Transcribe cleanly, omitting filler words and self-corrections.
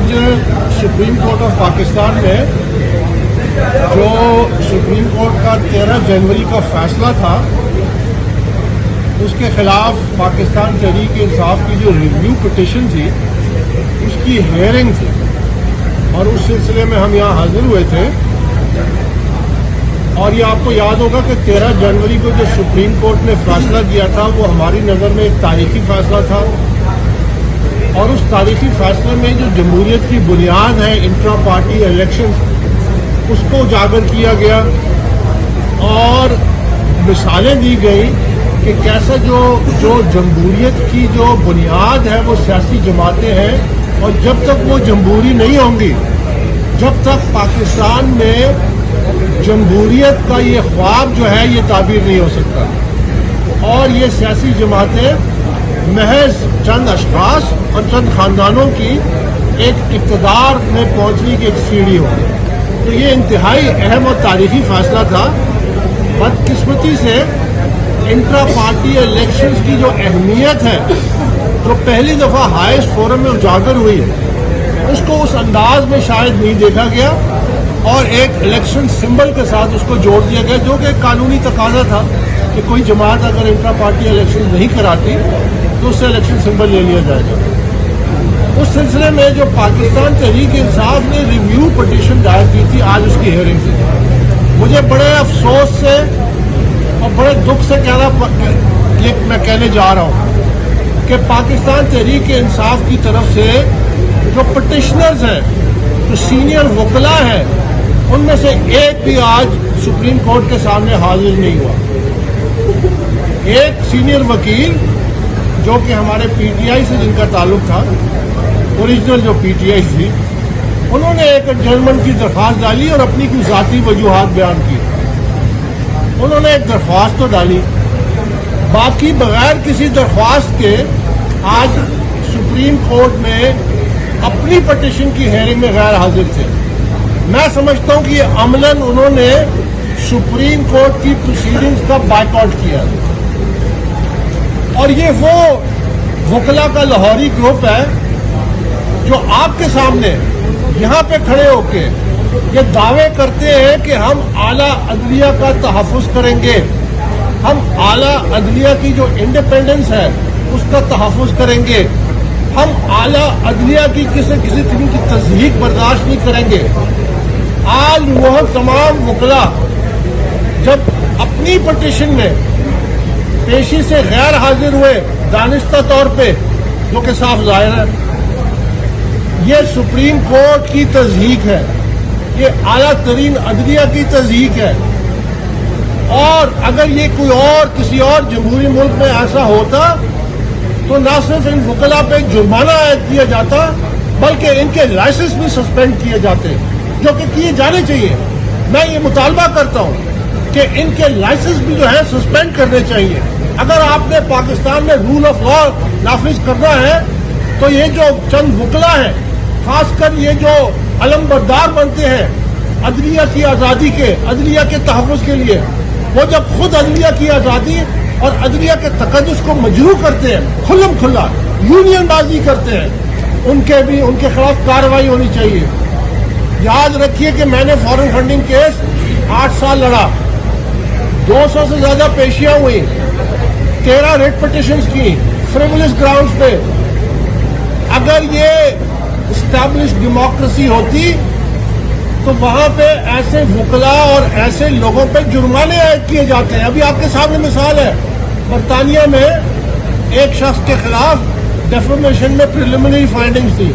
آج supreme court of Pakistan میں جو سپریم کورٹ کا 13 جنوری کا فیصلہ تھا اس کے خلاف پاکستان تحریک انصاف کی جو ریویو پٹیشن تھی اس کی ہیئرنگ تھی اور اس سلسلے میں ہم یہاں حاضر ہوئے تھے. اور یہ آپ کو یاد ہوگا کہ 13 جنوری کو جو سپریم کورٹ نے فیصلہ کیا تھا وہ ہماری نظر میں ایک تاریخی فیصلہ تھا اور اس تاریخی فیصلے میں جو جمہوریت کی بنیاد ہے انٹرا پارٹی الیکشن اس کو اجاگر کیا گیا اور مثالیں دی گئی کہ کیسا جو جمہوریت کی جو بنیاد ہے وہ سیاسی جماعتیں ہیں اور جب تک وہ جمہوری نہیں ہوں گی جب تک پاکستان میں جمہوریت کا یہ خواب جو ہے یہ تعبیر نہیں ہو سکتا اور یہ سیاسی جماعتیں محض چند اشخاص اور چند خاندانوں کی ایک اقتدار میں پہنچنے کی ایک سیڑھی ہو. تو یہ انتہائی اہم اور تاریخی فیصلہ تھا. بدقسمتی سے انٹرا پارٹی الیکشنز کی جو اہمیت ہے جو پہلی دفعہ ہائیسٹ فورم میں اجاگر ہوئی اس کو اس انداز میں شاید نہیں دیکھا گیا اور ایک الیکشن سمبل کے ساتھ اس کو جوڑ دیا گیا جو کہ ایک قانونی تقاضا تھا کہ کوئی جماعت اگر انٹرا پارٹی الیکشن نہیں کراتی تو اس سے الیکشن سمبل لے لیا جائے گا. اس سلسلے میں جو پاکستان تحریک انصاف نے ریویو پٹیشن دائر کی تھی آج اس کی ہیئرنگ تھی. مجھے بڑے افسوس سے اور بڑے دکھ سے کہنے جا رہا ہوں کہ پاکستان تحریک انصاف کی طرف سے جو پٹیشنرز ہیں جو سینئر وکلاء ہیں ان میں سے ایک بھی آج سپریم کورٹ کے سامنے حاضر نہیں ہوا. ایک سینئر وکیل جو کہ ہمارے پی ٹی آئی سے جن کا تعلق تھا اوریجنل جو پی ٹی آئی تھی انہوں نے ایک ایڈجرنمنٹ کی درخواست ڈالی اور اپنی کچھ ذاتی وجوہات بیان کی. انہوں نے ایک درخواست تو ڈالی باقی بغیر کسی درخواست کے آج سپریم کورٹ میں اپنی پٹیشن کی ہیئرنگ میں غیر حاضر تھے. میں سمجھتا ہوں کہ یہ عملاً انہوں نے سپریم کورٹ کی پروسیڈنگز کا بائیکاٹ کیا اور یہ وہ وکلاء کا لاہوری گروپ ہے جو آپ کے سامنے یہاں پہ کھڑے ہو کے یہ دعوے کرتے ہیں کہ ہم اعلیٰ عدلیہ کا تحفظ کریں گے, ہم اعلیٰ عدلیہ کی جو انڈیپینڈنس ہے اس کا تحفظ کریں گے, ہم اعلیٰ عدلیہ کی کسی قسم کی تضحیک برداشت نہیں کریں گے. آج وہ تمام وکلاء جب اپنی پٹیشن میں پیشی سے غیر حاضر ہوئے دانستہ طور پہ جو کہ صاف ظاہر ہے یہ سپریم کورٹ کی تضحیک ہے, یہ اعلیٰ ترین عدلیہ کی تضحیک ہے. اور اگر یہ کوئی اور کسی اور جمہوری ملک میں ایسا ہوتا تو نہ صرف ان وکلاء پہ جرمانہ عائد کیا جاتا بلکہ ان کے لائسنس بھی سسپینڈ کیے جاتے جو کہ کیے جانے چاہیے. میں یہ مطالبہ کرتا ہوں کہ ان کے لائسنس بھی جو ہے سسپینڈ کرنے چاہیے. اگر آپ نے پاکستان میں رول آف لا نافذ کرنا ہے تو یہ جو چند وکلاء ہیں خاص کر یہ جو علم بردار بنتے ہیں عدلیہ کی آزادی کے, عدلیہ کے تحفظ کے لیے, وہ جب خود عدلیہ کی آزادی اور عدلیہ کے تقدس کو مجروح کرتے ہیں, کھلم کھلا یونین بازی کرتے ہیں, ان کے خلاف کارروائی ہونی چاہیے. یاد رکھیے کہ میں نے فارن فنڈنگ کیس 8 سال لڑا, 200 سے زیادہ پیشیاں ہوئی, 13 ریٹ پٹیشنز کی فریولس گراؤنڈز پہ. اگر یہ اسٹیبلش ڈیموکریسی ہوتی تو وہاں پہ ایسے وکلاء اور ایسے لوگوں پہ جرمانے عائد کیے جاتے ہیں. ابھی آپ کے سامنے مثال ہے, برطانیہ میں ایک شخص کے خلاف ڈیفیمیشن میں پریلیمنری فائنڈنگز تھی,